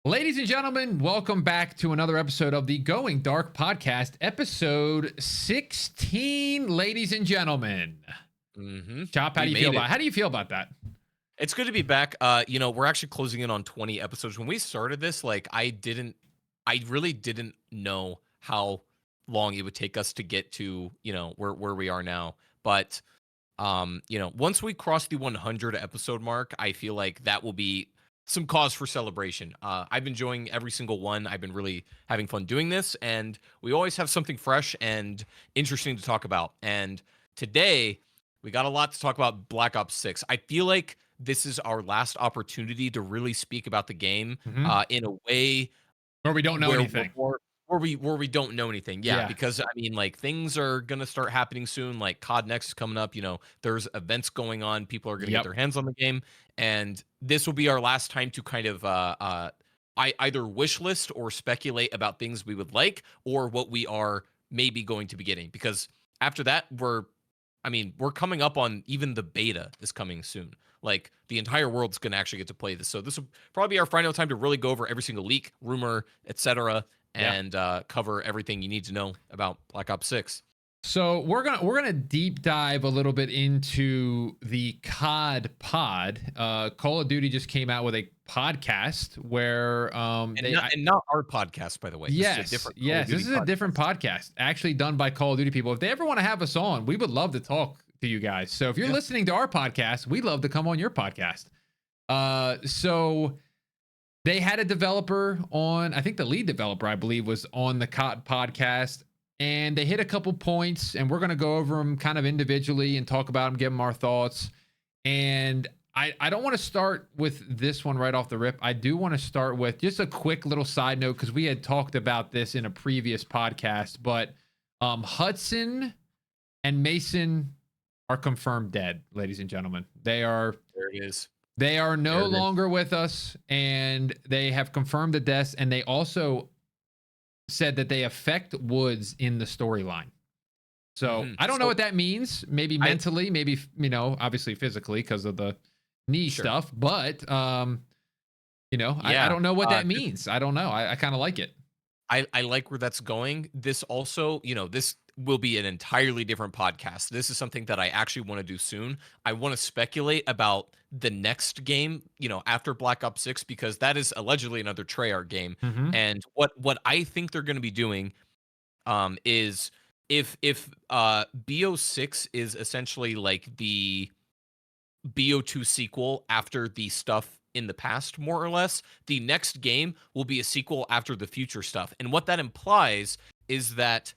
Ladies and gentlemen, welcome back to another episode of the Going Dark podcast, episode 16. Ladies and gentlemen, Chop, We made it. how do you feel about that? It's good to be back. We're actually closing in on 20 episodes. When we started this, I really didn't know how long it would take us to get to, where we are now. But, once we cross the 100 episode mark, I feel like that will be some cause for celebration. I've been enjoying every single one. I've been really having fun doing this, and we always have something fresh and interesting to talk about. And today, we got a lot to talk about Black Ops 6. I feel like this is our last opportunity to really speak about the game in a way Or we don't know where anything. where we don't know anything. Yeah, Yeah. because I mean, like, things are gonna start happening soon. Like Cod Next is coming up. There's events going on. People are gonna get Yep. their hands on the game, and this will be our last time to kind of I either wish list or speculate about things we would like or what we are maybe going to be getting. Because after that, we're coming up on even the beta is coming soon. Like the entire world's going to actually get to play this. So this will probably be our final time to really go over every single leak, rumor, etc., Yeah. and cover everything you need to know about Black Ops 6. So we're gonna deep dive a little bit into the COD pod. Call of Duty just came out with a podcast where And not our podcast, by the way. Yes, This is a different Call of yes, this Duty is a podcast. different podcast actually done by Call of Duty people. If they ever want to have us on, we would love to talk to you guys. So if you're Yeah. listening to our podcast, we'd love to come on your podcast. So they had a developer on, I think the lead developer, I believe, was on the COD podcast, and they hit a couple points, and we're going to go over them kind of individually and talk about them, give them our thoughts. And I don't want to start with this one right off the rip. I do want to start with just a quick little side note because we had talked about this in a previous podcast, but Hudson and Mason are confirmed dead, ladies and gentlemen. There it is. They are no There it is. longer with us, and they have confirmed the deaths, and they also said that they affect Woods in the storyline. So I don't know what that means. Maybe mentally, maybe, obviously physically because of the knee stuff, but I don't know what that means. I don't know. I kind of like it. I like where that's going. This also, this will be an entirely different podcast. This is something that I actually want to do soon. I want to speculate about the next game, after Black Ops 6, because that is allegedly another Treyarch game. And what I think they're going to be doing is if BO6 is essentially like the BO2 sequel after the stuff in the past, more or less, the next game will be a sequel after the future stuff. And what that implies is that,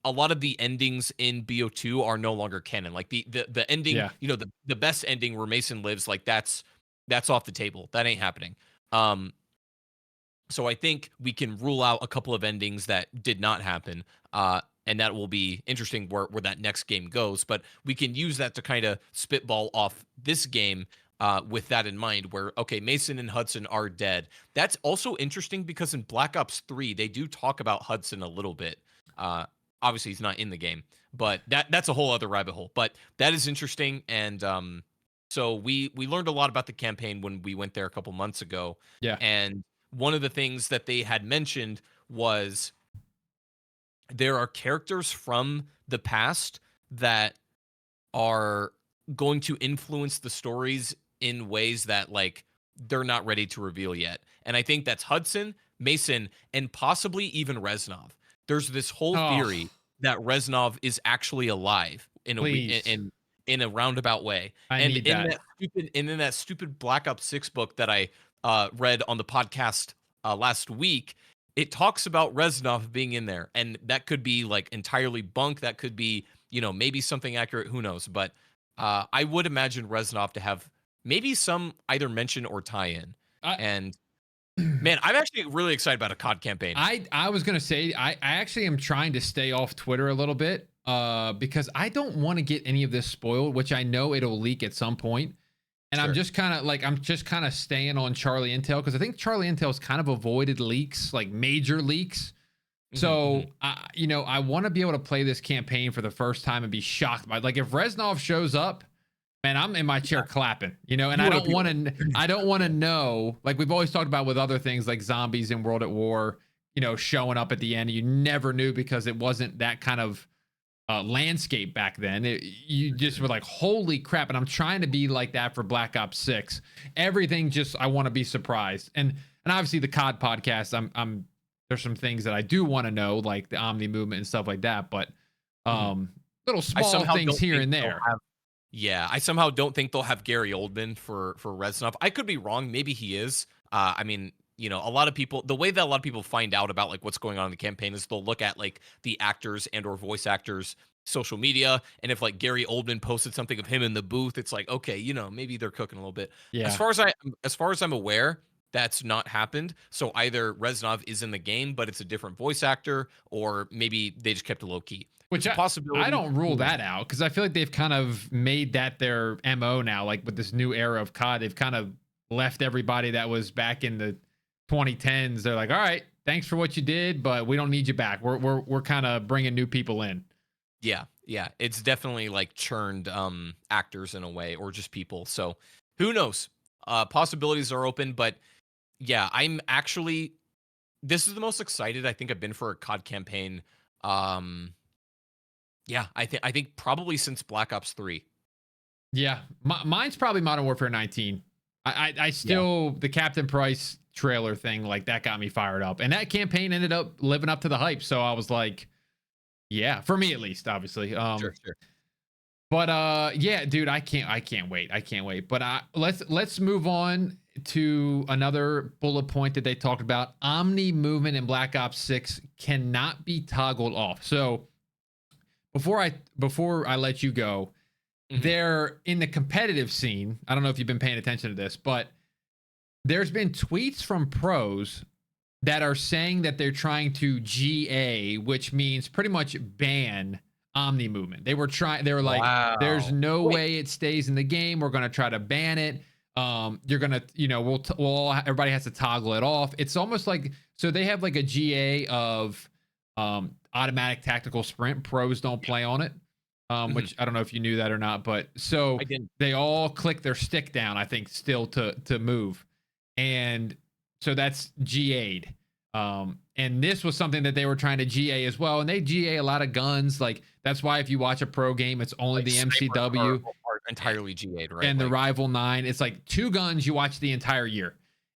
a lot of the endings in BO2 are no longer canon. Like the ending, the best ending where Mason lives, like that's off the table. That ain't happening. So I think we can rule out a couple of endings that did not happen. And that will be interesting where that next game goes. But we can use that to kind of spitball off this game with that in mind, where, okay, Mason and Hudson are dead. That's also interesting because in Black Ops 3, they do talk about Hudson a little bit. Obviously, he's not in the game, but that's a whole other rabbit hole. But that is interesting. And so we learned a lot about the campaign when we went there a couple months ago. Yeah. And one of the things that they had mentioned was there are characters from the past that are going to influence the stories in ways that, like, they're not ready to reveal yet. And I think that's Hudson, Mason, and possibly even Reznov. There's this whole theory that Reznov is actually alive in a roundabout way. In that stupid Black Ops 6 book that I read on the podcast last week, it talks about Reznov being in there, and that could be like entirely bunk. That could be, maybe something accurate. Who knows? But I would imagine Reznov to have maybe some either mention or tie-in. And man, I'm actually really excited about a COD campaign. I was gonna say I actually am trying to stay off Twitter a little bit because I don't want to get any of this spoiled, which I know it'll leak at some point. And I'm just kind of staying on Charlie Intel because I think Charlie Intel's kind of avoided leaks, like major leaks. So I want to be able to play this campaign for the first time and be shocked by, like, if Reznov shows up, Man, I'm in my chair clapping, you know, and You I wanna don't be want like, to, I don't want to know, like we've always talked about with other things like zombies in World at War, you know, showing up at the end. You never knew because it wasn't that kind of landscape back then. You just were like, holy crap. And I'm trying to be like that for Black Ops 6. Everything just, I want to be surprised. And obviously the COD podcast, there's some things that I do want to know, like the Omni movement and stuff like that. But mhm. little I small somehow things don't here think and they'll there. have Yeah, I somehow don't think they'll have Gary Oldman for Reznov. I could be wrong. Maybe he is. I mean, a lot of people, the way that a lot of people find out about like what's going on in the campaign is they'll look at like the actors and or voice actors social media, and if like Gary Oldman posted something of him in the booth, it's like, okay, maybe they're cooking a little bit. As Yeah. far as I'm aware, that's not happened. So either Reznov is in the game, but it's a different voice actor, or maybe they just kept it low key. Which It's a I possibility. don't rule Who knows? that out because I feel like they've kind of made that their MO now. Like with this new era of COD, they've kind of left everybody that was back in the 2010s. They're like, all right, thanks for what you did, but we don't need you back. We're kind of bringing new people in. Yeah, yeah, it's definitely like churned actors in a way, or just people. So who knows? Possibilities are open, but yeah, I'm actually this is the most excited I think I've been for a COD campaign. Um, yeah, I think probably since Black Ops 3. Yeah, mine's probably Modern Warfare 19. I Yeah, still the Captain Price trailer thing like that got me fired up, and that campaign ended up living up to the hype. So I was like, yeah, for me at least, obviously. sure, sure. But yeah, dude, I can't wait. I can't wait. But let's move on to another bullet point that they talked about. Omni movement in Black Ops 6 cannot be toggled off. So before I let you go, Mhm. they're in the competitive scene. I don't know if you've been paying attention to this, but there's been tweets from pros that are saying that they're trying to GA, which means pretty much ban Omni movement. They were like, there's Wow. no Wait. way it stays in the game. We're going to try to ban it. You're going to, everybody has to toggle it off. It's almost like, so they have like a GA of automatic tactical sprint. Pros don't play on it. Mhm. Which I don't know if you knew that or not, but so I didn't. they all click their stick down, I think, still to move. And so that's GA'd. And this was something that they were trying to GA as well. And they GA a lot of guns. Like that's why if you watch a pro game, it's only Like the snipers are, MCW are entirely GA'd, right? and the Like, Rival 9. It's like two guns you watch the entire year.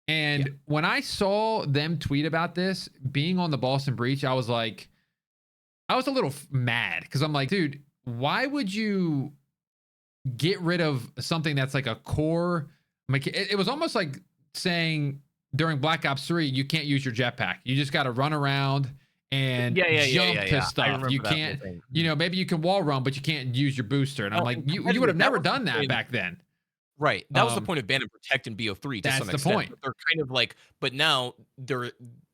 yeah. And when I saw them tweet about this being on the Boston Breach, I was like, I was a little mad because I'm like, dude, why would you get rid of something that's like a core? It was almost like saying during Black Ops 3, you can't use your jetpack. You just got to run around and Yeah, yeah, yeah, jump yeah, to yeah. I stuff. You remember that whole can't, thing. Mhm. maybe you can wall run, but you can't use your booster. And I'm Well, like, in you would competitive, have that never was the done that point. back then. Right. That was the Um, point of ban and protect in BO3 to that's some the extent, point. but they're kind of like, but now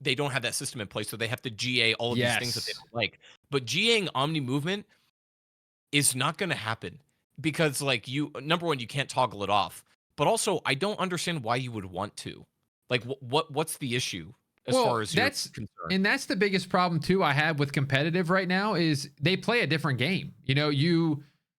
they don't have that system in place, so they have to GA all of these things that they Yes. don't like. But GAing Omni movement is not going to happen because, like, number one, you can't toggle it off, but also I don't understand why you would want to. Like, what's the issue as far Well, as you're concerned? that's the biggest problem too I have with competitive right now is they play a different game.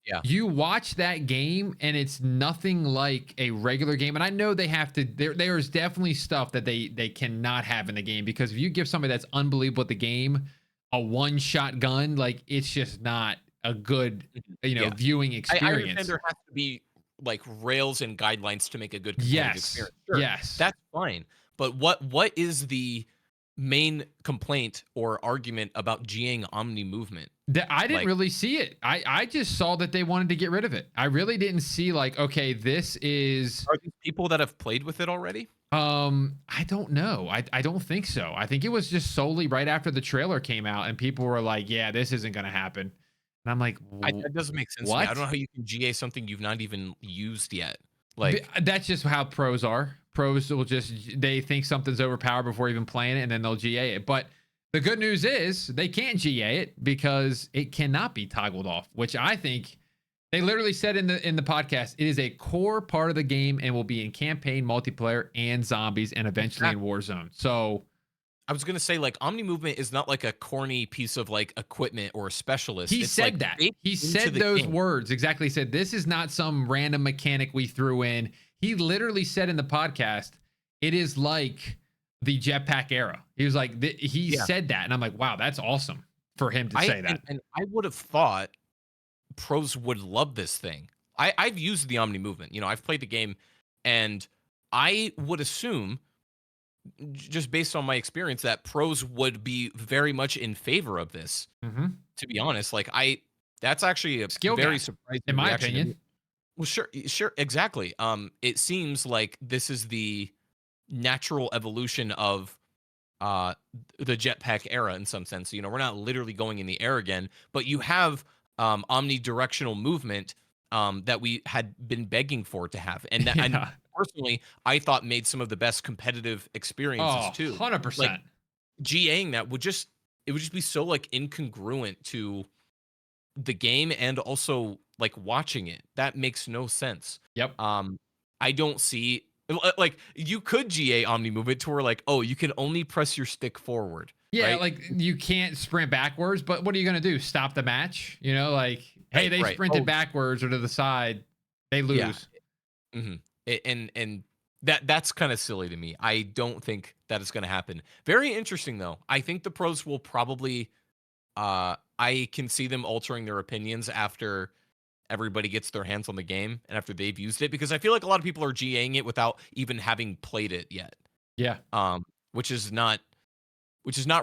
Yeah. You watch that game and it's nothing like a regular game. And I know they have to there's definitely stuff that they cannot have in the game because if you give somebody that's unbelievable at the game a one-shot gun, like it's just not a good, Mhm. Yeah. viewing I understand experience. there has to be like rails and guidelines to make a good competitive Yes. experience. Sure, Yes. that's fine. But what is the main complaint or argument about GAing Omni movement? I didn't Like, really see it. I just saw that they wanted to get rid of it. I really didn't see like, okay, this is are these people that have played with it already? I don't know. I don't think so. I think it was just solely right after the trailer came out and people were like, yeah, this isn't going to happen. And I'm like, That doesn't make sense to me. I don't what? know how you can GA something you've not even used yet. Like, That's just how pros are. Pros will just they think something's overpowered before even playing it and then they'll GA it. But the good news is they can't GA it because it cannot be toggled off, which I think they literally said in the podcast, it is a core part of the game and will be in campaign, multiplayer, and zombies, and eventually in exactly. Warzone. So I was gonna say, like, Omni movement is not like a corny piece of like equipment or a specialist. He It's like said that. baked He into said the those game. words exactly. He said, "This is not some random mechanic we threw in." He literally said in the podcast, "It is like the jetpack era." He was like, he Yeah. said that, and I'm like, "Wow, that's awesome for him to I say and that." and I would have thought pros would love this thing. I've used the Omni movement. I've played the game, and I would assume, just based on my experience, that pros would be very much in favor of this. Mhm. To be honest, like that's actually a Skill very gap, in surprising my reaction to me. opinion. Well, sure, sure, exactly. It seems like this is the natural evolution of uh the jetpack era in some sense. We're not literally going in the air again, but you have omnidirectional movement that we had been begging for to have. And Yeah. personally, I thought made some of the best competitive experiences Oh, too. Like 100%. GAing that would just be so like incongruent to the game and also like watching it. That makes no sense. Yep. I don't see like you could GA Omni move it to where like, oh, you can only press your stick forward, Yeah, right? like, you can't sprint backwards, but what are you gonna do? Stop the match? Like, "Hey, Right, they right. sprinted Oh, backwards or to the side." They yeah. lose. hmm And that's kind of silly to me. I don't think that is going to happen. Very interesting though. I think the pros will probably I can see them altering their opinions after everybody gets their hands on the game and after they've used it, because I feel like a lot of people are GAing it without even having played it yet. Yeah. Um which is not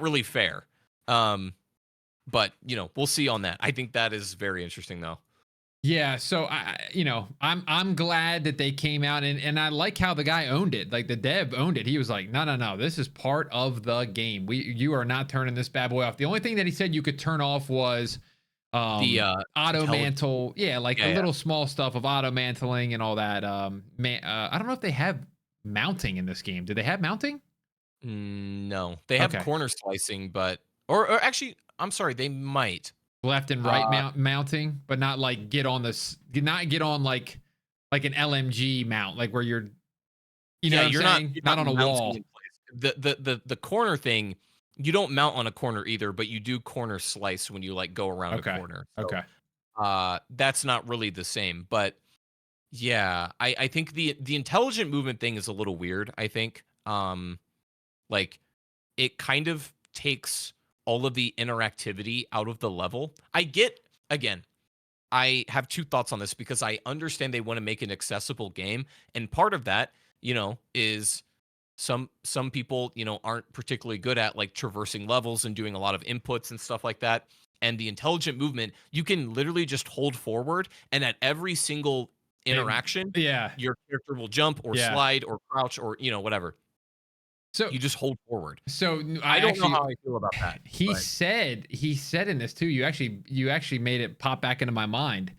really fair. Um but we'll see on that. I think that is very interesting though. Yeah, so I'm glad that they came out, and I like how the guy owned it. Like, the dev owned it. He was like, "No, no, no. This is part of the game. You are not turning this bad boy off." The only thing that he said you could turn off was The auto intelligent mantle. Yeah, like the yeah, yeah. little small stuff of auto mantling and all that. I don't know if they have mounting in this game. Do they have mounting? No. They have Okay. corner slicing, but or actually, I'm sorry, they might. Left and right Uh mounting, but not like not get on like an LMG mount, like where you know yeah, what I'm saying? you're Not not on a mounting wall. in place. The corner thing, you don't mount on a corner either, but you do corner slice when you like go around a Okay. corner. So Okay. that's not really the same. But yeah, I think the intelligent movement thing is a little weird, I think. Like it kind of takes all of the interactivity out of the level. I get, again, I have two thoughts on this because I understand they want to make an accessible game, and part of that, is some people, aren't particularly good at like traversing levels and doing a lot of inputs and stuff like that. And the intelligent movement, you can literally just hold forward, and at every single And interaction, yeah. your character will jump or Yeah. slide or crouch or whatever. So You just hold forward. I I don't know actually how I feel about that, he but said he said in this too. You actually made it pop back into my mind.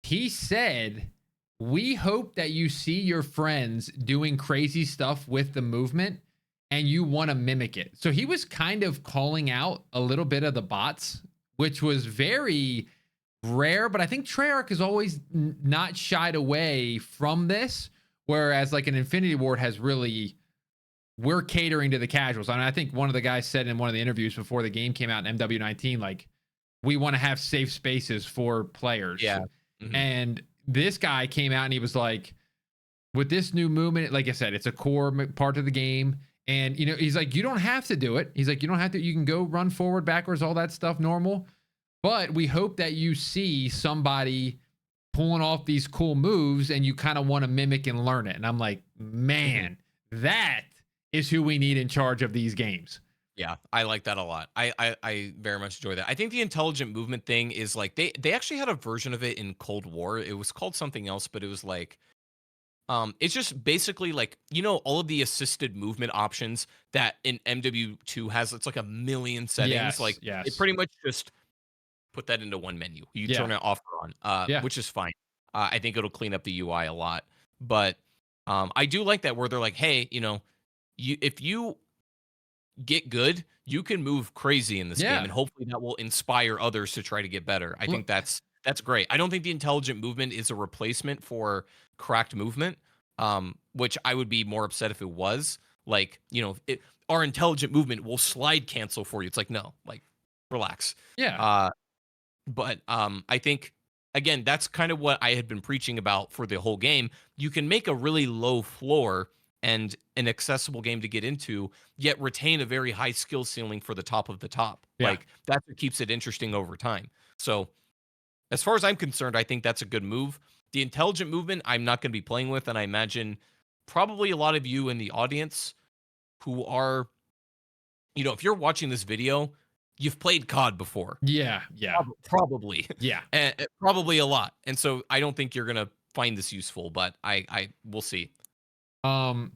He said, "We hope that you see your friends doing crazy stuff with the movement and you want to mimic it." So he was kind of calling out a little bit of the bots, which was very rare, but I think Treyarch has always not shied away from this, whereas like an Infinity Ward has really, we're catering to the casuals. And I think one of the guys said in one of the interviews before the game came out in MW19, like, we want to have safe spaces for players. yeah. Mhm. And this guy came out and he was like, with this new movement, like I said, it's a core part of the game. And, he's like, you don't have to do it. He's like, you don't have to, you can go run forward, backwards, all that stuff normal. But we hope that you see somebody pulling off these cool moves and you kind of want to mimic and learn it. And I'm like, Mhm. man, that is who we need in charge of these games. Yeah, I like that a lot. I very much enjoy that. I think the intelligent movement thing is like they actually had a version of it in Cold War. It was called something else, but it was like it's just basically like all of the assisted movement options that in MW2 has. It's like a million settings. Yes, Like it yes. pretty much just put that into one menu. You Yeah, turn it off or on, yeah. which is fine. I think it'll clean up the UI a lot. But I do like that where they're like, hey, if you get good, you can move crazy in this game, Yeah. and hopefully that will inspire others to try to get better. I think Look, that's great. I don't think the intelligent movement is a replacement for cracked movement, which I would be more upset if it was. like, our intelligent movement will slide cancel for you. It's like, no, like, relax. Yeah. Uh, but I think again, that's kind of what I had been preaching about for the whole game. You can make a really low floor and an accessible game to get into, yet retain a very high skill ceiling for the top of the top. Yeah. Like that's what keeps it interesting over time. So as far as I'm concerned, I think that's a good move. The intelligent movement, I'm not going to be playing with, and I imagine probably a lot of you in the audience who are, if you're watching this video, you've played COD before. Yeah. Yeah. Probably, Yeah. and probably a lot. And so I don't think you're gonna find this useful, but I will see. Um,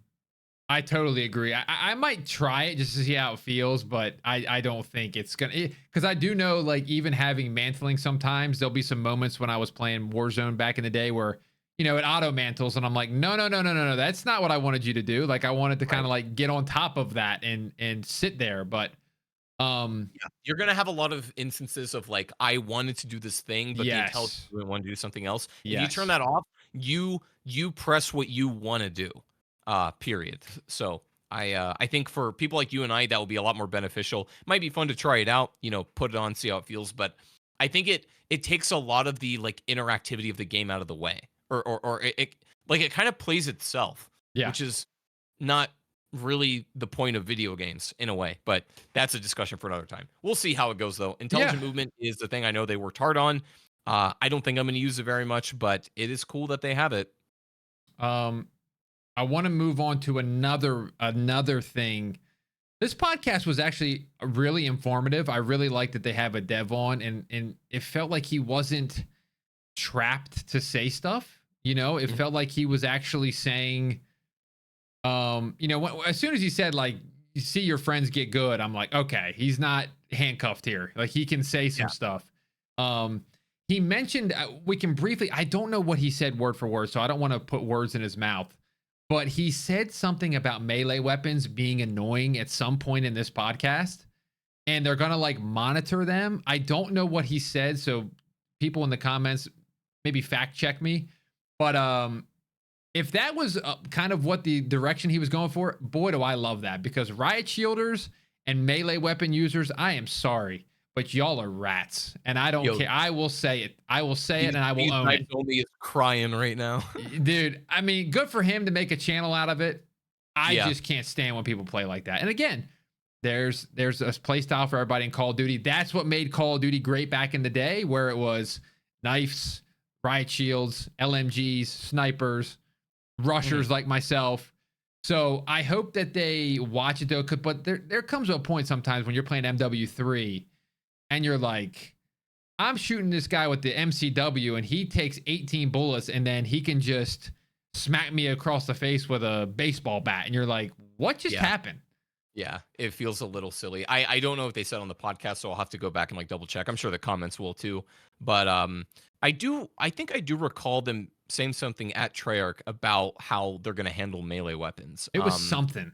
I totally agree. I might try it just to see how it feels, but I don't think it's gonna, because I do know, like, even having mantling, sometimes there'll be some moments when I was playing Warzone back in the day where it auto mantles and I'm like, no, no, no, no, no, no, that's not what I wanted you to do. Like, I wanted to kind Right. of like get on top of that and sit there, but Yeah. You're gonna have a lot of instances of like, I wanted to do this thing, but the intelligence yes, didn't want to do something else. If you turn yes, that off, you press what you want to do. Period. So I think for people like you and I, that will be a lot more beneficial. Might be fun to try it out, put it on, see how it feels. But I think it takes a lot of the like interactivity of the game out of the way. Or it like it kind of plays itself, yeah, which is not really the point of video games in a way, but that's a discussion for another time. We'll see how it goes though. yeah. Intelligent movement is the thing I know they worked hard on. I don't think I'm going to use it very much, but it is cool that they have it. Um, I want to move on to another thing. This podcast was actually really informative. I really like that they have a dev on, and it felt like he wasn't trapped to say stuff. It Mhm. felt like he was actually saying, as soon as he said, like, you see your friends get good, I'm like, okay, he's not handcuffed here. Like, he can say some Yeah. stuff. Um, he mentioned, we can briefly, I don't know what he said word for word, so I don't want to put words in his mouth, but he said something about melee weapons being annoying at some point in this podcast, and they're gonna like monitor them. I don't know what he said, so people in the comments maybe fact check me. But if that was kind of what the direction he was going for, boy, do I love that, because riot shielders and melee weapon users, I am sorry, but y'all are rats, and I don't Yo, care. I will say it. I will say it, these and I will these own knives it. only is crying right now. Dude, I mean, good for him to make a channel out of it. I Yeah. just can't stand when people play like that. And again, there's a play style for everybody in Call of Duty. That's what made Call of Duty great back in the day, where it was knives, riot shields, LMGs, snipers, Mhm. rushers like myself. So I hope that they watch it though. But there comes a point sometimes when you're playing MW3 and you're like, I'm shooting this guy with the MCW and he takes 18 bullets and then he can just smack me across the face with a baseball bat. And you're like, what just Yeah. happened? Yeah, it feels a little silly. I don't know what they said on the podcast, so I'll have to go back and like double check. I'm sure the comments will too. But I think I do recall them saying something at Treyarch about how they're gonna handle melee weapons. It was something.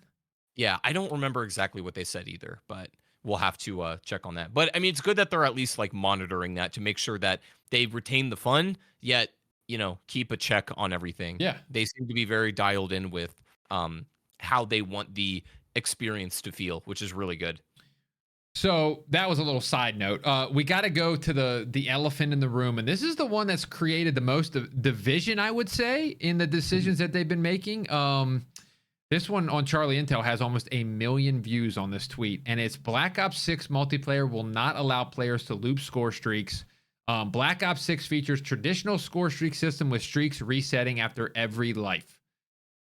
Yeah, I don't remember exactly what they said either, but we'll have to check on that. But I mean it's good that they're at least like monitoring that to make sure that they retain the fun, yet, keep a check on everything. Yeah. They seem to be very dialed in with how they want the experience to feel, which is really good. So that was a little side note. We got to go to the elephant in the room, and this is the one that's created the most division, I would say, in the Mhm. decisions that they've been making. This one on Charlie Intel has almost 1 million views on this tweet, and it's Black Ops 6 multiplayer will not allow players to loop score streaks. Black Ops 6 features traditional score streak system with streaks resetting after every life.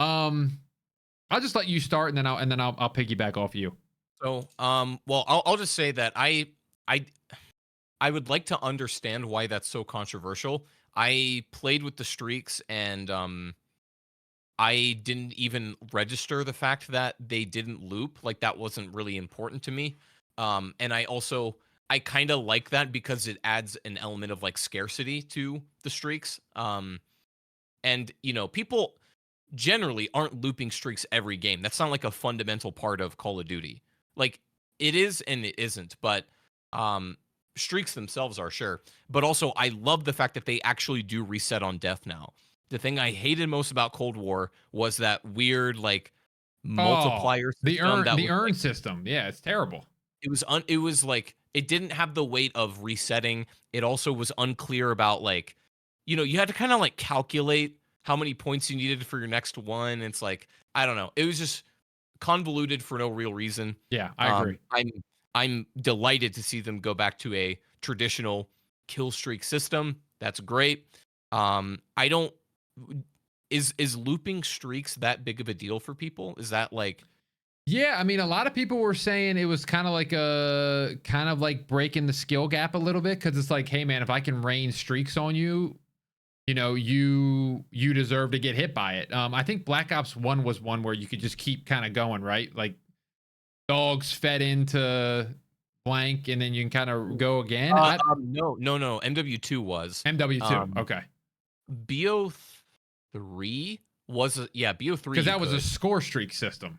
Um, I'll just let you start, and then I'll piggyback off you. So, well, I'll just say that I I would like to understand why that's so controversial. I played with the streaks and I didn't even register the fact that they didn't loop. Like that wasn't really important to me. And I kind of like that because it adds an element of like scarcity to the streaks. And people generally aren't looping streaks every game. That's not like a fundamental part of Call of Duty. Like it is and it isn't, but um streaks themselves are sure. But also I love the fact that they actually do reset on death now. The thing I hated most about Cold War was that weird like Oh, multiplier system that the was earn like system. Yeah, it's terrible. it was like it didn't have the weight of resetting. It also was unclear about like, you had to kind of like calculate how many points you needed for your next one. It's like, I don't know. It was just convoluted for no real reason. Yeah, I agree. I'm delighted to see them go back to a traditional kill streak system. That's great. I don't is looping streaks that big of a deal for people? Is that like Yeah, I mean, a lot of people were saying it was kind of like breaking the skill gap a little bit because it's like, hey man, if I can rain streaks on you, you deserve to get hit by it. I think Black Ops 1 was one where you could just keep kind of going, right? Like dogs fed into blank and then you can kind of go again. no. MW2 was. MW2. Um, Okay. BO3 was BO3 Because you that was a could. score streak system,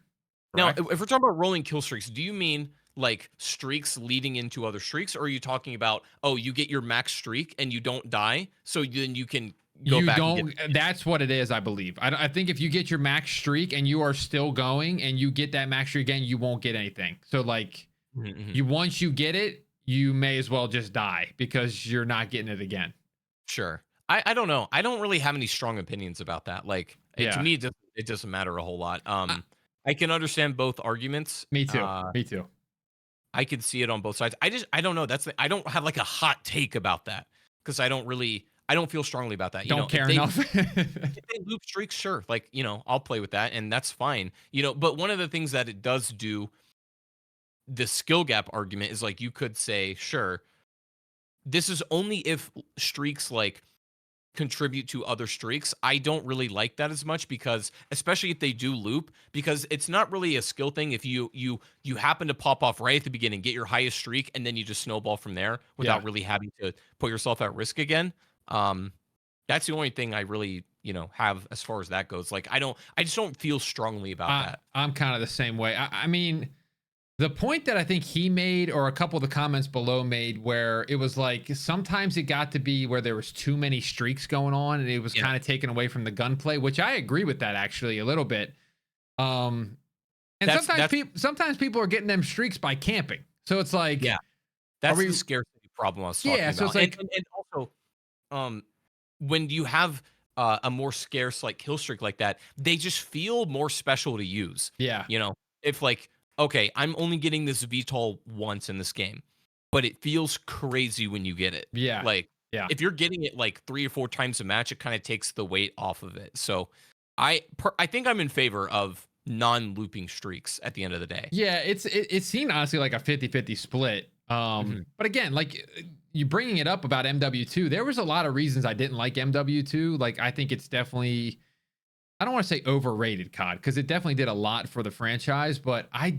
Now, correct? if we're talking about rolling kill streaks, do you mean like streaks leading into other streaks, or are you talking about, oh, you get your max streak and you don't die, so then you can go You back and get don't, that's what it is, I believe. I think if you get your max streak and you are still going and you get that max streak again, you won't get anything. So, like, Mhm. once you get it, you may as well just die because you're not getting it again. Sure. I don't know. I don't really have any strong opinions about that. Like, to Yeah. me, it doesn't matter a whole lot. I can understand both arguments. Me too. Me too. I could see it on both sides. I don't know. I don't have like a hot take about that because I don't feel strongly about that. Don't care If enough. they loop streaks, sure. Like, I'll play with that and that's fine. But one of the things that it does do, the skill gap argument is like you could say, sure, this is only if streaks like contribute to other streaks. I don't really like that as much because especially if they do loop, because it's not really a skill thing if you happen to pop off right at the beginning, get your highest streak, and then you just snowball from there Yeah. without really having to put yourself at risk again. Um that's the only thing I really, have as far as that goes. Like I just don't feel strongly about that. I'm kind of the same way. I mean, the point that I think he made, or a couple of the comments below made, where it was like sometimes it got to be where there was too many streaks going on, and it was Yeah. kind of taken away from the gunplay, which I agree with that actually a little bit. Um, and That's sometimes people are getting them streaks by camping, so it's like, yeah, are that's we? the scarcity problem I was Yeah, talking so it's about. And like, and also, um when you have a more scarce like kill streak like that, they just feel more special to use. yeah, You know, if like, okay, I'm only getting this VTOL once in this game, but it feels crazy when you get it. yeah, Like, yeah. if you're getting it like 3 or 4 times a match, it kind of takes the weight off of it. So, I think I'm in favor of non-looping streaks at the end of the day. Yeah, it seemed honestly like a 50-50 split. Mhm. But again, like you bringing it up about MW2, there was a lot of reasons I didn't like MW2. Like I think it's definitely, I don't want to say overrated COD because it definitely did a lot for the franchise, but I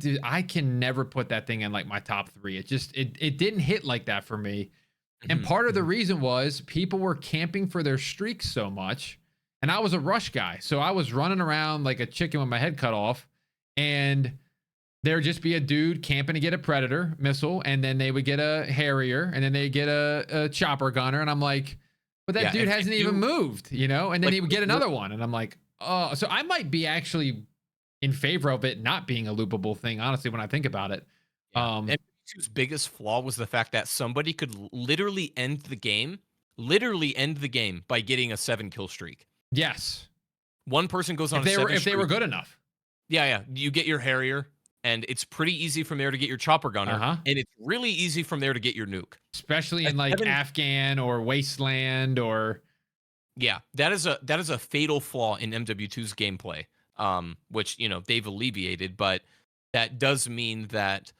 can never put that thing in like my top 3. It didn't hit like that for me. And Mhm. part of the Mhm. reason was people were camping for their streaks so much. And I was a rush guy. So I was running around like a chicken with my head cut off. And there'd just be a dude camping to get a Predator missile. And then they would get a Harrier. And then they get a chopper gunner. And I'm like, but that Yeah, dude if hasn't even you moved, And then like he would get you're another one. And I'm like, oh, so I might be actually in favor of it not being a loopable thing, honestly, when I think about it. Yeah, Um, MW2's biggest flaw was the fact that somebody could literally end the game by getting a 7 kill streak. yes. One person goes on a 7 If they were streak. good enough. Yeah, you get your Harrier, and it's pretty easy from there to get your chopper gunner, Uh-huh. and it's really easy from there to get your nuke. Especially A in like 7 Afghan or Wasteland or Yeah, that is a fatal flaw in MW2's gameplay, which, they've alleviated, but that does mean that,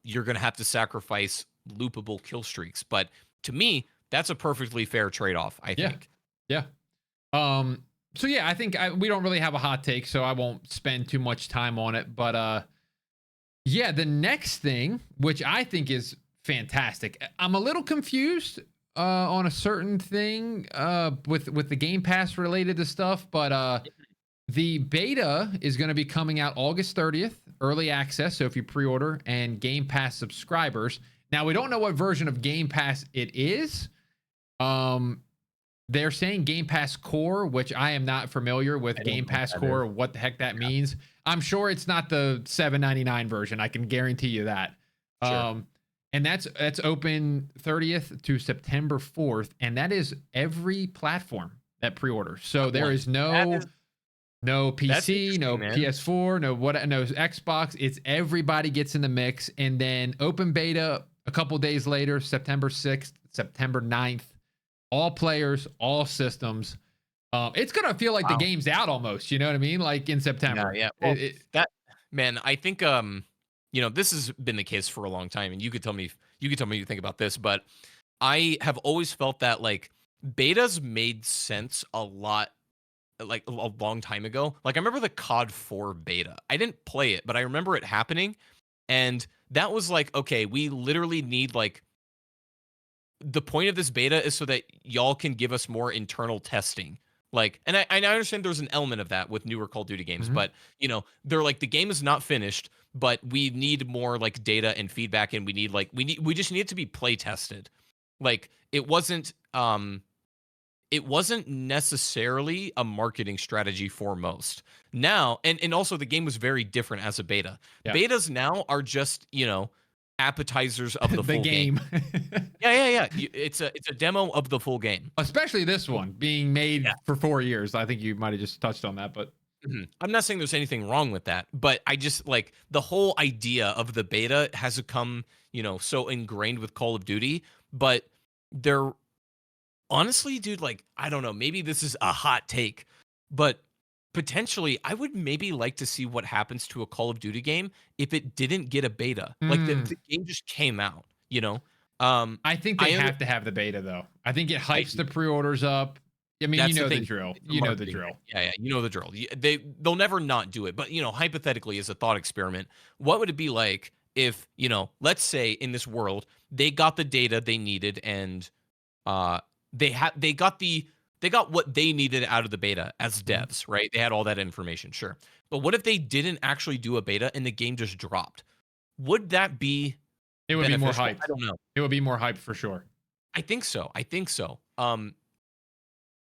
you're gonna have to sacrifice loopable kill streaks, but to me, that's a perfectly fair trade-off, I yeah. think. Yeah. So yeah, I think we don't really have a hot take, so I won't spend too much time on it. But yeah, the next thing, which I think is fantastic, I'm a little confused on a certain thing with the Game Pass related to stuff, but the beta is going to be coming out August 30th, early access. So if you pre-order and Game Pass subscribers, now we don't know what version of Game Pass it is. They're saying Game Pass Core, which I am not familiar with I don't Game know what Pass that Core, is. what the heck that means. I'm sure it's not the 7.99 version. I can guarantee you that. Sure. And that's open 30th to September 4th, and that is every platform that pre-order. So there Boy, is that is no that's PC, no interesting, man. PS4, no Xbox. It's everybody gets in the mix, and then open beta a couple days later, September 6th, September 9th. All players, all systems. It's gonna feel like the Wow. game's out almost. You know what I mean? Like in Yeah, September. yeah. Well, that man, I think this has been the case for a long time, and you could tell me what you think about this, but I have always felt that like betas made sense a lot like a long time ago. Like I remember the COD 4 beta. I didn't play it, but I remember it happening, and that was like, okay, we literally need like the point of this beta is so that y'all can give us more internal testing. Like, and I understand there's an element of that with newer Call of Duty games, Mhm. but they're like the game is not finished, but we need more like data and feedback, and we just need it to be play tested. Like it wasn't necessarily a marketing strategy for most. Now, and also the game was very different as a beta. Yeah. Betas now are just, appetizers of the The full game. game. Yeah, yeah, yeah. It's a demo of the full game. Especially this one being Yeah. made for 4 years. I think you might have just touched on that, but I'm not saying there's anything wrong with that, but I just like the whole idea of the beta has become, so ingrained with Call of Duty, but they're honestly, dude, like I don't know, maybe this is a hot take, but potentially I would maybe like to see what happens to a Call of Duty game if it didn't get a beta. Like the game just came out, you know. Um I think they I under have to have the beta though. I think it I hypes do. the pre-orders up. I mean, you That's the know the thing. drill. It's a You know the marketing thing. drill. Yeah, yeah, you know the drill. They'll never not do it. But hypothetically, as a thought experiment, what would it be like if let's say in this world they got the data they needed and uh, they got what they needed out of the beta as Mhm. devs, right? They had all that information, sure. But what if they didn't actually do a beta and the game just dropped? Would that be It would be more beneficial? I hyped. don't know. It would be more hyped for sure. I think so. I think so.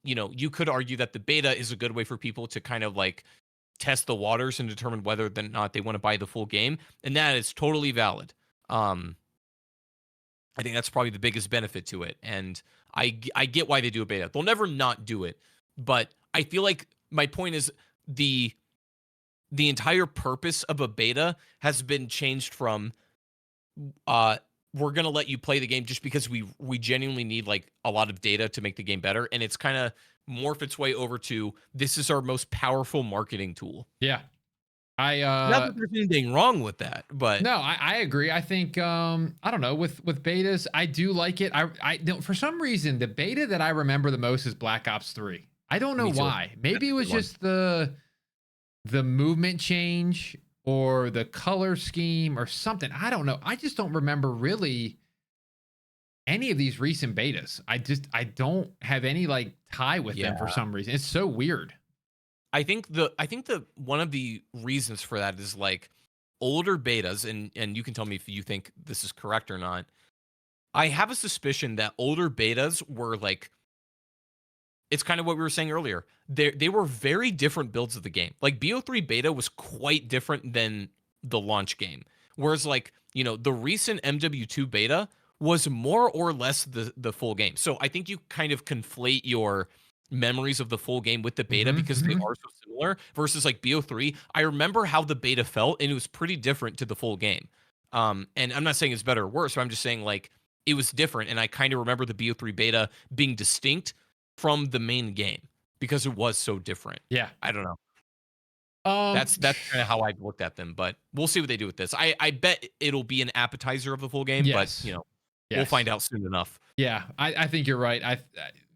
You could argue that the beta is a good way for people to kind of like test the waters and determine whether or not they want to buy the full game, and that is totally valid. Um, I think that's probably the biggest benefit to it, and I get why they do a beta. They'll never not do it, but I feel like my point is the the entire purpose of a beta has been changed from uh we're gonna let you play the game just because we genuinely need like a lot of data to make the game better, and it's kind of morphed its way over to this is our most powerful marketing tool. Yeah. I Not that there's anything wrong with that, but No, I agree. I think I don't know, with betas, I do like it. I don't, for some reason the beta that I remember the most is Black Ops 3. I don't know me too. why. That's Maybe it a was good one. just the movement change or the color scheme or something. I don't know. I just don't remember really any of these recent betas. I don't have any like tie with them for Yeah. some reason. It's so weird. I think the one of the reasons for that is like older betas, and you can tell me if you think this is correct or not. I have a suspicion that older betas were like it's kind of what we were saying earlier. They were very different builds of the game. Like BO3 beta was quite different than the launch game. Whereas like, the recent MW2 beta was more or less the full game. So I think you kind of conflate your memories of the full game with the beta Mhm, because they mhm. are so similar versus like BO3. I remember how the beta felt and it was pretty different to the full game. And I'm not saying it's better or worse, but I'm just saying like it was different and I kind of remember the BO3 beta being distinct from the main game because it was so different. Yeah. I don't know. Um That's kind of how I've looked at them, but we'll see what they do with this. I bet it'll be an appetizer of the full game, but yes. we'll find Yes. out soon enough. Yeah, I think you're right.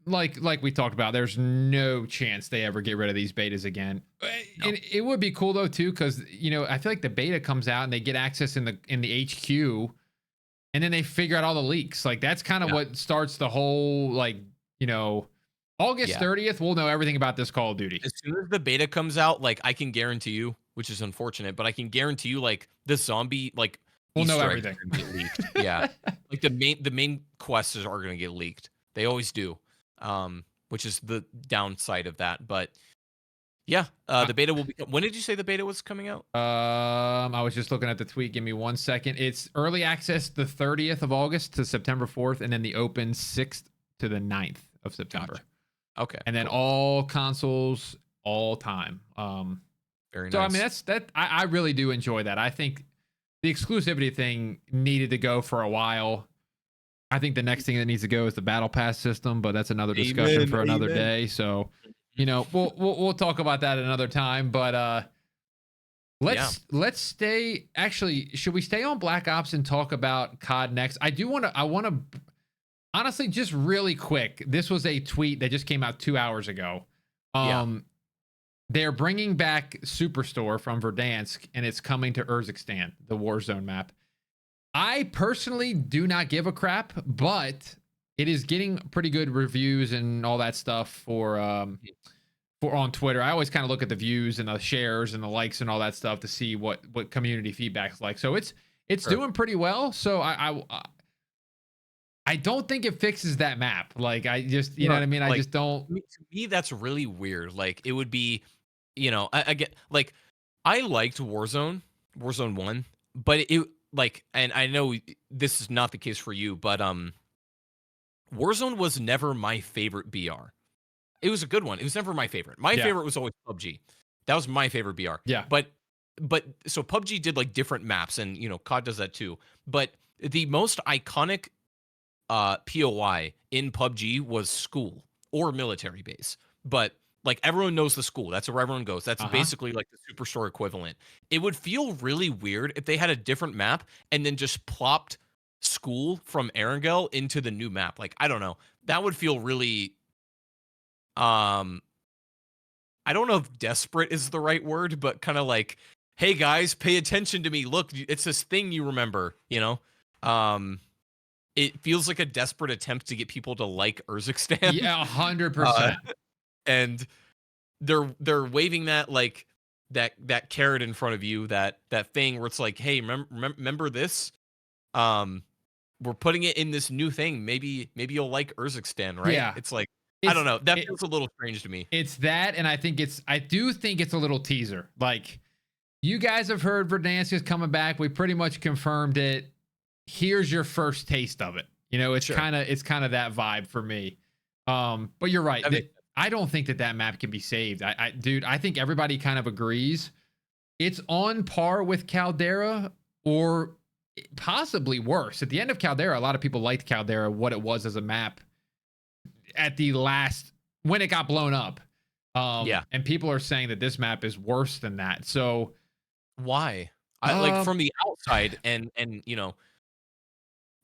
Like we talked about. There's no chance they ever get rid of these betas again. No. And it would be cool though too, because I feel like the beta comes out and they get access in the HQ, and then they figure out all the leaks. Like that's kind of Yeah. what starts the whole you know August Yeah. 30th. We'll know everything about this Call of Duty. As soon as the beta comes out, like I can guarantee you, which is unfortunate, but I can guarantee you like the zombie like We'll know Easter eggs everything. are gonna get leaked. Yeah. Like the main quests are gonna get leaked. They always do. Which is the downside of that. But Yeah, the beta will be. When did you say the beta was coming out? I was just looking at the tweet. Give me 1 second. It's early access the 30th of August to September 4th, and then the open 6th to the 9th of September. Gotcha. Okay. And then cool. all consoles, all time. Very So nice. I mean, I really do enjoy that. I think the exclusivity thing needed to go for a while. I think the next thing that needs to go is the battle pass system, but that's another discussion for another day. So, we'll talk about that another time. But let's stay. Actually, should we stay on Black Ops and talk about COD Next? I want to honestly, just really quick. This was a tweet that just came out 2 hours ago. They're bringing back Superstore from Verdansk, and it's coming to Urzikstan, the Warzone map. I personally do not give a crap, but it is getting pretty good reviews and all that stuff for on Twitter. I always kind of look at the views and the shares and the likes and all that stuff to see what community feedback's like. So it's doing pretty well. So I don't think it fixes that map. Like I just, you know what I mean? I just don't. To me, that's really weird. Like it would be, I get like I liked Warzone 1, but it like, and I know this is not the case for you, but Warzone was never my favorite BR. It was a good one. It was never my favorite. My favorite was always PUBG. That was my favorite BR. Yeah. But so PUBG did like different maps, and COD does that too. But the most iconic POI in PUBG was school or military base. But like everyone knows the school. That's where everyone goes. That's basically like the Superstore equivalent. It would feel really weird if they had a different map and then just plopped school from Erangel into the new map. Like, I don't know. That would feel really I don't know if desperate is the right word, but kind of like, hey guys, pay attention to me. Look, it's this thing you remember, It feels like a desperate attempt to get people to like Urzikstan. Yeah, 100%. And they're waving that like that carrot in front of you, that thing where it's like, hey, remember this? We're putting it in this new thing. Maybe you'll like Urzikstan, right? Yeah. It's like, I don't know. That feels a little strange to me. It's that, and I do think it's a little teaser. Like, you guys have heard Verdansk is coming back. We pretty much confirmed it. Here's your first taste of it. It's kind of that vibe for me. But you're right. I don't think that map can be saved. Dude, I think everybody kind of agrees. It's on par with Caldera or possibly worse. At the end of Caldera, a lot of people liked Caldera, what it was as a map at the last, when it got blown up. And people are saying that this map is worse than that. So why? I like from the outside and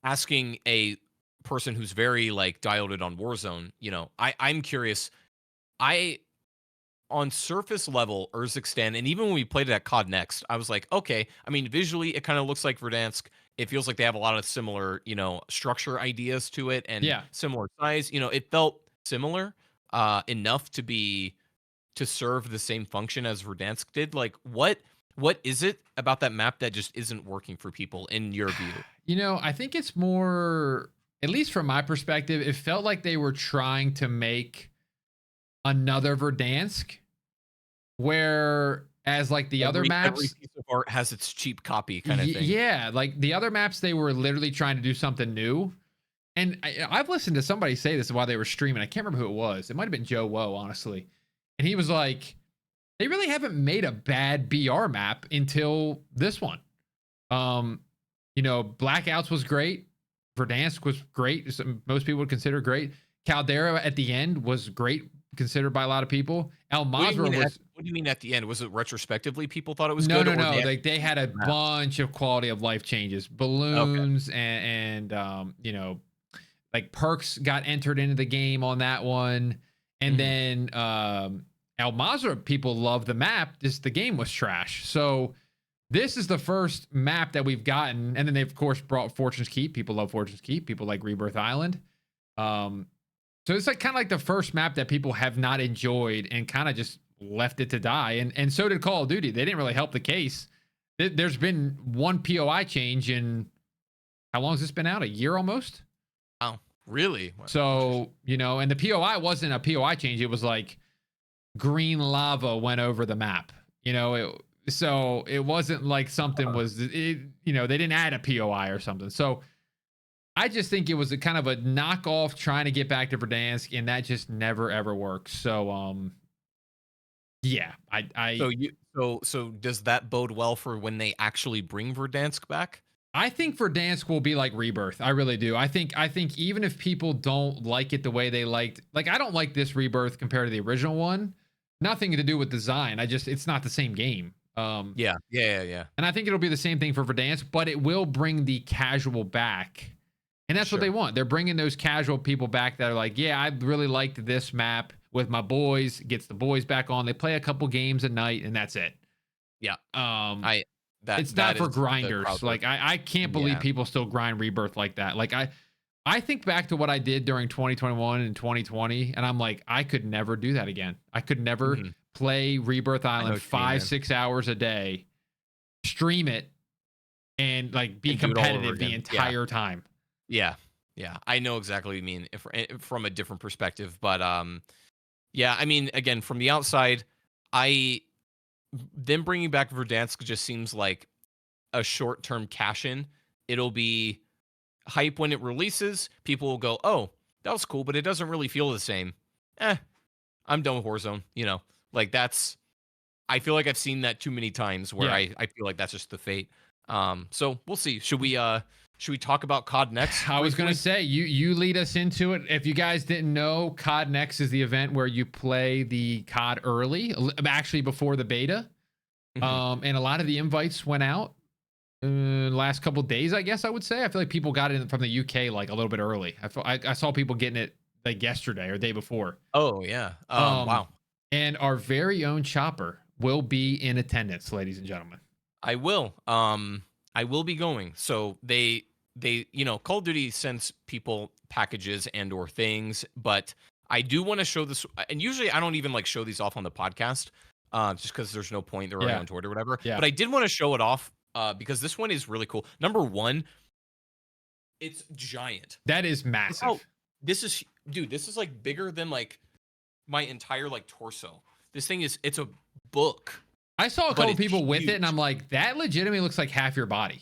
asking a person who's very like dialed in on Warzone, I'm curious. On surface level, Urzikstan, and even when we played it at COD Next, I was like, okay. I mean, visually, it kind of looks like Verdansk. It feels like they have a lot of similar, structure ideas to it, and similar size. It felt similar enough to serve the same function as Verdansk did. Like, what is it about that map that just isn't working for people in your view? I think it's more, at least from my perspective, it felt like they were trying to make another Verdansk, whereas like the other maps, every piece of art has its cheap copy kind of thing. Yeah, like the other maps, they were literally trying to do something new. And I've listened to somebody say this while they were streaming. I can't remember who it was. It might have been Joe Woe, honestly. And he was like, they really haven't made a bad BR map until this one. Blackouts was great. Verdansk was great. Most people would consider great. Caldera at the end was great, considered by a lot of people. El Mazrah was. What do you mean at the end? Was it retrospectively people thought it was good? No. Like they had a bunch of quality of life changes, balloons, and like perks got entered into the game on that one, and then El Mazrah, people love the map. Just the game was trash. So this is the first map that we've gotten, and then they of course brought Fortune's Keep. People love Fortune's Keep. People like Rebirth Island. So it's like kind of like the first map that people have not enjoyed and kind of just left it to die. And so did Call of Duty. They didn't really help the case. There's been one POI change in, how long has this been out? A year almost? Wow, really? So, and the POI wasn't a POI change. It was like green lava went over the map. So it wasn't like something was it. They didn't add a POI or something. So I just think it was a kind of a knockoff trying to get back to Verdansk, and that just never ever works. So yeah, So so does that bode well for when they actually bring Verdansk back? I think Verdansk will be like Rebirth. I really do. I think even if people don't like it the way they liked, like I don't like this Rebirth compared to the original one. Nothing to do with design. It's not the same game. Yeah. And I think it'll be the same thing for Verdansk, but it will bring the casual back. And that's what they want. They're bringing those casual people back that are like, yeah, I really liked this map with my boys, gets the boys back on. They play a couple games a night and that's it. Yeah. I That It's that not for is the grinders. crowd work. Like I can't believe Yeah. people still grind Rebirth like that. Like I think back to what I did during 2021 and 2020, and I'm like, I could never do that again. I could never Mhm. play Rebirth I know Island what you mean, man. 5-6 hours a day, stream it, and like be And do it all over competitive the again. entire time. Yeah. Yeah. I know exactly what you mean from a different perspective, but yeah, I mean, again, from the outside, I them bringing back Verdansk just seems like a short-term cash in. It'll be hype when it releases. People will go, "Oh, that was cool, but it doesn't really feel the same." I'm done with Warzone. Like that's. I feel like I've seen that too many times where Yeah. I feel like that's just the fate. So we'll see. Should we talk about COD Next? I was briefly? gonna say you lead us into it. If you guys didn't know, Cod Next is the event where you play the COD early, actually before the beta. Mhm. And a lot of the invites went out last couple days. I guess I would say I feel like people got it from the UK like a little bit early. I saw people getting it like yesterday or day before. Oh yeah. Um, Wow. and our very own Chopper will be in attendance, ladies and gentlemen. I will. I will be going. So Call of Duty sends people packages and or things, but I do want to show this. And usually I don't even like show these off on the podcast, just because there's no point. They're already Yeah. on Twitter or whatever. Yeah. But I did want to show it off, because this one is really cool. Number one, it's giant. That is Look massive. how this is, dude. This is like bigger than like my entire like torso. It's a book. I saw a But couple it's people with it, and huge. I'm like, that legitimately looks like half your body.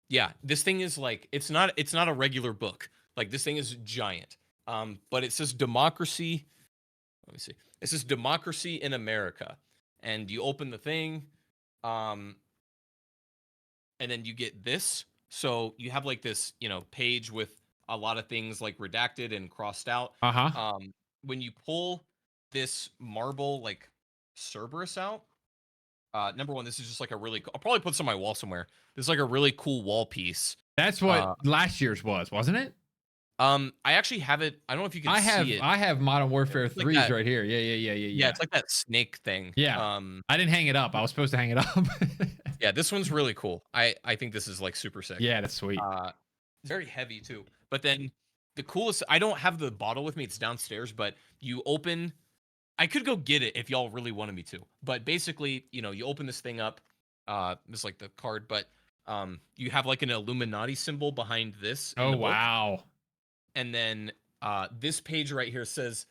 Yeah, this thing is like it's not a regular book. Like this thing is giant. But it says democracy. Let me see. It says democracy in America. And you open the thing, and then you get this. So you have like this, page with a lot of things like redacted and crossed out. Uh-huh. When you pull this marble like Cerberus out, number one, this is just like I'll probably put this on my wall somewhere. This is like a really cool wall piece. That's what last year's was, wasn't it? I actually have it. I don't know if you can see it. I have Modern Warfare It's like 3's that. right here. Yeah, Yeah. it's like that snake thing. Yeah. I didn't hang it up. I was supposed to hang it up. Yeah, this one's really cool. I think this is like super sick. Yeah, that's sweet. It's very heavy too. But then the coolest, I don't have the bottle with me. It's downstairs, but you open. I could go get it if y'all really wanted me to. But basically, you open this thing up. This is like the card, but you have like an Illuminati symbol behind this. In Oh the book. wow. And then this page right here says,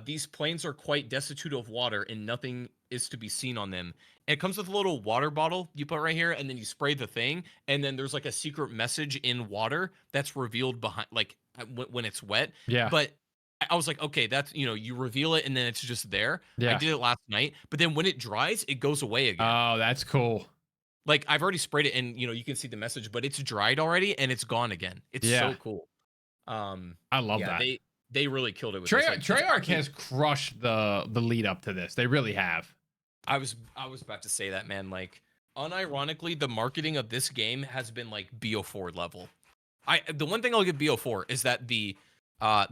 these plains are quite destitute of water and nothing is to be seen on them. And it comes with a little water bottle you put right here, and then you spray the thing, and then there's like a secret message in water that's revealed behind, like when it's wet. Yeah. But I was like, okay, that's, you reveal it and then it's just there. Yeah. I did it last night, but then when it dries, it goes away again. Oh, that's cool. Like I've already sprayed it and you can see the message, but it's dried already and it's gone again. It's so cool. I love that. They really killed it with this. Like, Treyarch has crushed the lead up to this. They really have. I was about to say that, man. Like, unironically, the marketing of this game has been like BO4 level. The one thing I'll give BO4 is that the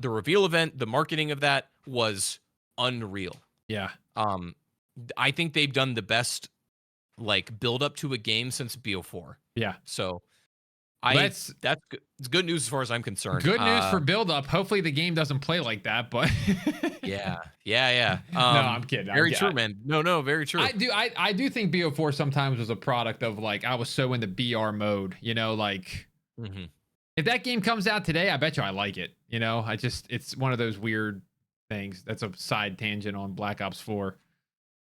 reveal event, the marketing of that was unreal. Yeah. I think they've done the best like build up to a game since BO4. Yeah. So That's good. It's good news as far as I'm concerned. Good news for build up. Hopefully the game doesn't play like that, but yeah. No, I'm kidding. Very true, man. No, very true. I do think BO4 sometimes was a product of like I was so into BR mode, like if that game comes out today, I bet you I like it. It's one of those weird things. That's a side tangent on Black Ops 4.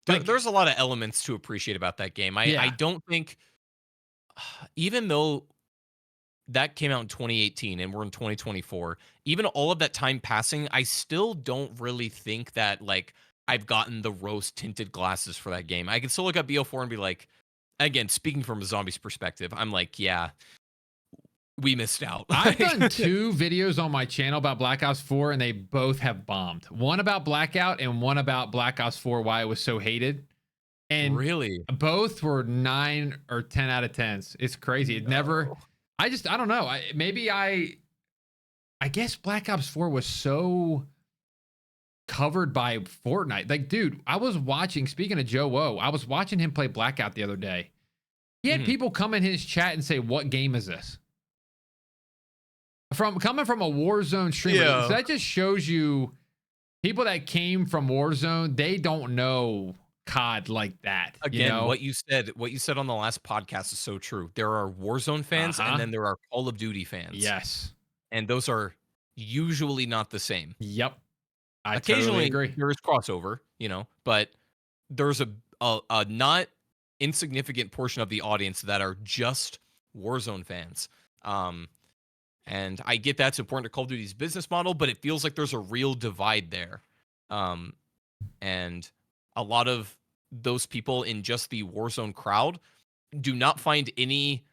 Like, there's a lot of elements to appreciate about that game. I yeah, don't think, even though that came out in 2018 and we're in 2024, even all of that time passing, I still don't really think that like I've gotten the rose tinted glasses for that game. I can still look at BO4 and be like, again, speaking from a zombies perspective, I'm like, yeah, we missed out. I've done 2 videos on my channel about Black Ops 4, and they both have bombed. One about Blackout and one about Black Ops 4, why it was so hated. And Really? both were 9 or 10 out of 10s. It's crazy. It never. No. I don't know. I guess Black Ops 4 was so covered by Fortnite. Like, dude, I was watching. Speaking of Joe O, I was watching him play Blackout the other day. He had Mhm. people come in his chat and say, "What game is this?" From coming from a Warzone streamer. Yeah. So that just shows you people that came from Warzone, they don't know COD like that. You Again, know? what you said on the last podcast is so true. There are Warzone fans and Uh-huh. then there are Call of Duty fans. Yes. And those are usually not the same. Yep. I totally Occasionally agree. there is crossover, but there's a not insignificant portion of the audience that are just Warzone fans. And I get that's important to Call of Duty's business model, but it feels like there's a real divide there. Um, and a lot of those people in just the Warzone crowd do not find any,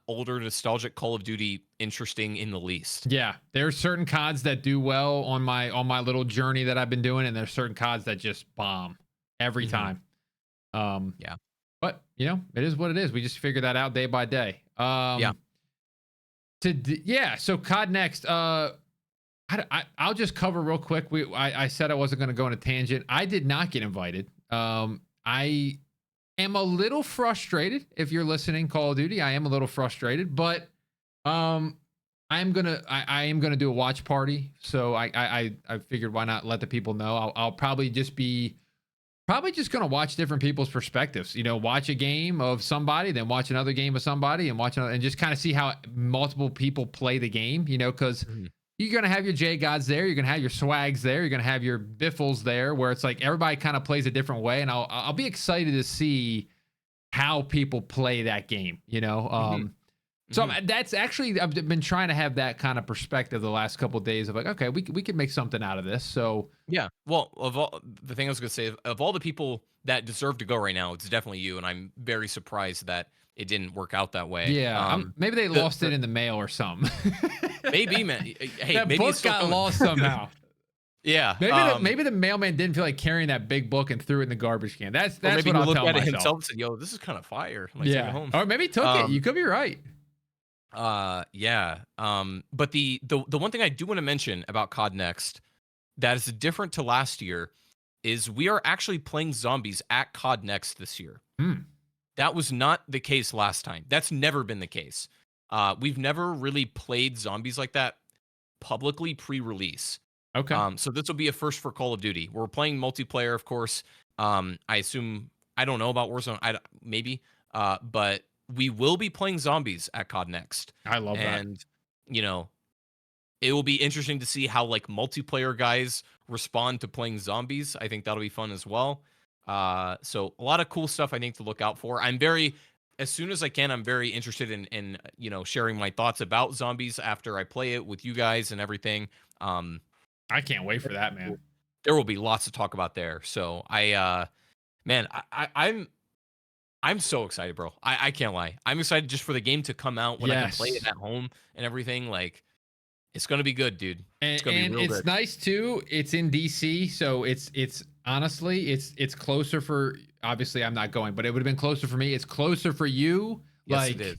older nostalgic Call of Duty interesting in the least. Yeah, there's certain CODs that do well on my little journey that I've been doing, and there's certain CODs that just bomb every Mhm. time. Yeah. But it is what it is. We just figure that out day by day. Yeah. So COD Next. I'll just cover real quick. I said I wasn't going to go on a tangent. I did not get invited. I am a little frustrated. If you're listening, Call of Duty, I am a little frustrated, but I am gonna do a watch party. So I figured why not let the people know. I'll probably just gonna watch different people's perspectives. Watch a game of somebody, then watch another game of somebody, and watch another, and just kind of see how multiple people play the game. Because Mhm. you're gonna have your J Gods there, you're gonna have your Swags there, you're gonna have your Biffles there, where it's like everybody kind of plays a different way, and I'll be excited to see how people play that game. Mhm. So Mhm. that's actually I've been trying to have that kind of perspective the last couple of days of like, okay, we could make something out of this. So Yeah. Well, of all the thing I was gonna say, of all the people that deserve to go right now, it's definitely you, and I'm very surprised that it didn't work out that way. yeah, maybe they The lost it in the mail or something. maybe, man. Hey, That maybe book it's still got coming. lost somehow. Yeah. Maybe the mailman didn't feel like carrying that big book and threw it in the garbage can. That's Or maybe what he I'll looked tell at it myself. himself and said, "Yo, this is kind of fire. I might take it Yeah, home." or maybe he took it. You could be right. Yeah. But the one thing I do want to mention about COD Next that is different to last year is we are actually playing zombies at COD Next this year. Hmm. That was not the case last time. That's never been the case. We've never really played zombies like that publicly pre-release. Okay. So this will be a first for Call of Duty. We're playing multiplayer, of course. I assume I don't know about Warzone. Maybe, but we will be playing zombies at COD Next, I love that. and you know it will be interesting to see how like multiplayer guys respond to playing zombies. I think that'll be fun as well. So a lot of cool stuff I think to look out for. As soon as I can, I'm very interested in sharing my thoughts about zombies after I play it with you guys and everything. I can't wait for that, man. There will be lots to talk about there. So man, I'm so excited, bro. I can't lie. I'm excited just for the game to come out when I can play it Yes. at home and everything. Like, it's gonna be good, dude. It's gonna be And real it's good. nice too. It's in DC, so it's honestly it's closer for. Obviously, I'm not going, but it would have been closer for me. It's closer for you. Yes, it is.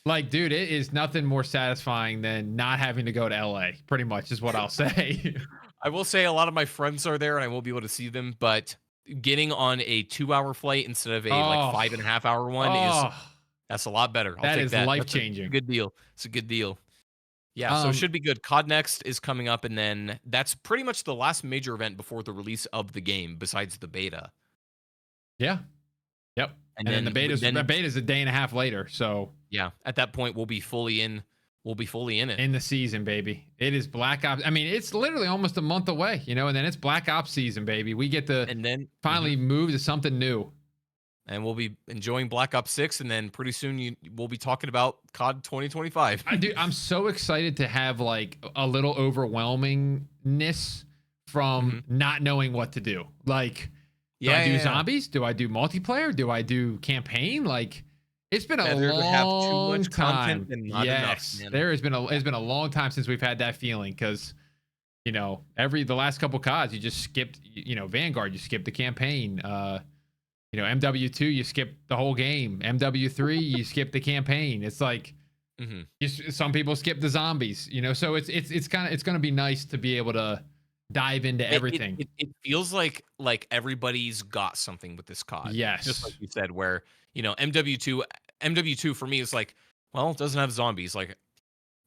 Like, dude, it is nothing more satisfying than not having to go to LA. Pretty much is what I'll say. I will say a lot of my friends are there, and I won't be able to see them. But getting on a 2-hour flight instead of a like Oh, 5.5-hour one oh, that's a lot better. I'll that take is that. life That's a changing. good deal. It's a good deal. Yeah, so it should be good. COD Next is coming up, and then that's pretty much the last major event before the release of the game, besides the beta. Yeah. Yep. And And then then the beta's a day and a half later. So yeah, at that point we'll be fully in we'll be fully in it. In the season, baby. It is Black Ops. I mean, it's literally almost a month away, you know, and then it's Black Ops season, baby. We get to And then finally move to something new. And we'll be enjoying Black Ops 6, and then pretty soon we'll be talking about COD 2025. I'm so excited to have like a little overwhelmingness from not knowing what to do. Like, do I do zombies? Do I do multiplayer? Do I do campaign? Like, it's been a long time. Yes, it's been a long time since we've had that feeling, because you know, the last couple CODs you just skipped. You know, Vanguard, you skipped the campaign. You know, MW2, you skip the whole game. MW3, you skip the campaign. It's like some people skip the zombies. You know, so it's going to be nice to be able to dive into everything. It feels like everybody's got something with this COD. Yes, just like you said, where you know MW2 for me is like, well, it doesn't have zombies. Like,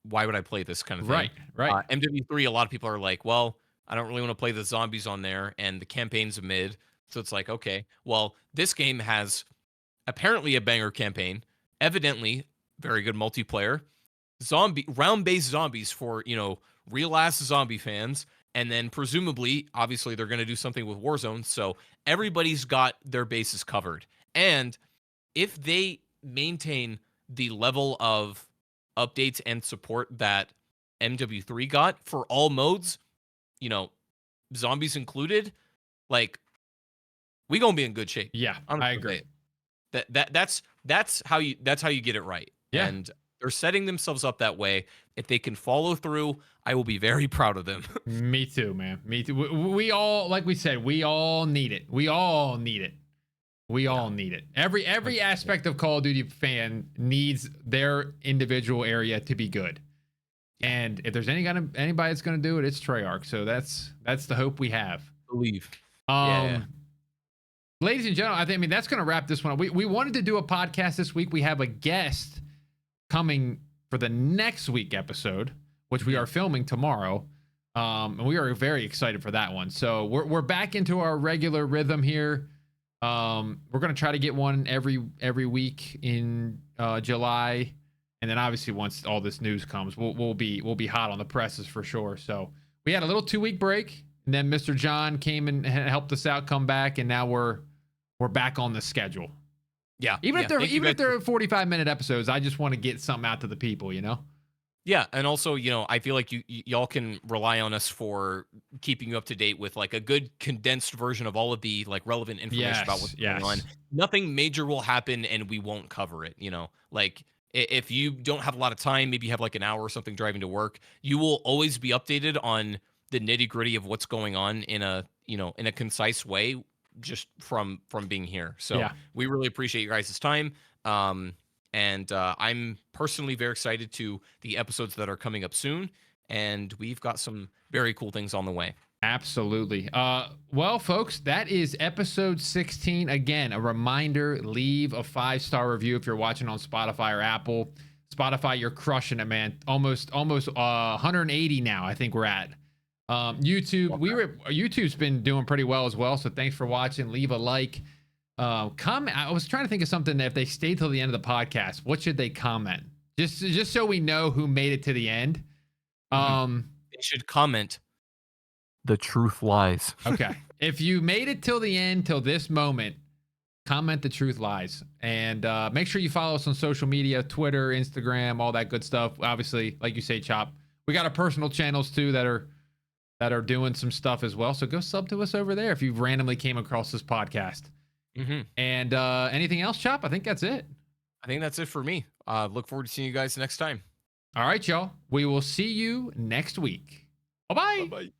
why would I play this kind of thing? Right. MW3, a lot of people are like, well, I don't really want to play the zombies on there, and the campaign's a mid. So it's like, okay, well, this game has apparently a banger campaign, evidently very good multiplayer, round-based zombies for, you know, real-ass zombie fans, and then presumably, obviously, they're going to do something with Warzone, so everybody's got their bases covered. And if they maintain the level of updates and support that MW3 got for all modes, you know, zombies included, like, we gonna be in good shape. Yeah, I agree. That's how you get it right. Yeah. And they're setting themselves up that way. If they can follow through, I will be very proud of them. Me too, man. Me too. We all, like we said, we all need it. We all need it. We all need it. Every aspect of Call of Duty fan needs their individual area to be good. And if there's anybody that's gonna do it, it's Treyarch. So that's the hope we have. Believe. Ladies and gentlemen, I mean, that's going to wrap this one up. We wanted to do a podcast this week. We have a guest coming for the next week episode, which we are filming tomorrow. And we are very excited for that one. So we're back into our regular rhythm here. We're going to try to get one every week in July. And then obviously once all this news comes, we'll be hot on the presses for sure. So we had a little 2-week break. And then Mr. John came and helped us out, come back, and now we're back on the schedule. Yeah. Even if they're 45-minute episodes, I just want to get something out to the people, you know? Yeah, and also, you know, I feel like y'all can rely on us for keeping you up to date with like a good condensed version of all of the like relevant information about what's going on. Nothing major will happen and we won't cover it, you know? Like, if you don't have a lot of time, maybe you have like an hour or something driving to work, you will always be updated on the nitty-gritty of what's going on in a concise way, just from being here. So we really appreciate you guys' time. And I'm personally very excited to the episodes that are coming up soon. And we've got some very cool things on the way. Absolutely. Well, folks, that is episode 16. Again, a reminder, leave a 5-star review if you're watching on Spotify or Apple. Spotify, you're crushing it, man. Almost 180 now, I think we're at. YouTube, YouTube's been doing pretty well as well. So thanks for watching. Leave a like. Comment. I was trying to think of something that if they stay till the end of the podcast, what should they comment? Just so we know who made it to the end. They should comment, "The truth lies." Okay. If you made it till the end, till this moment, comment "The truth lies." And make sure you follow us on social media, Twitter, Instagram, all that good stuff. Obviously, like you say, Chop, we got our personal channels too that are doing some stuff as well. So go sub to us over there if you randomly came across this podcast. And anything else, Chop? I think that's it. I think that's it for me. Look forward to seeing you guys next time. All right, y'all. We will see you next week. Bye-bye. Bye-bye.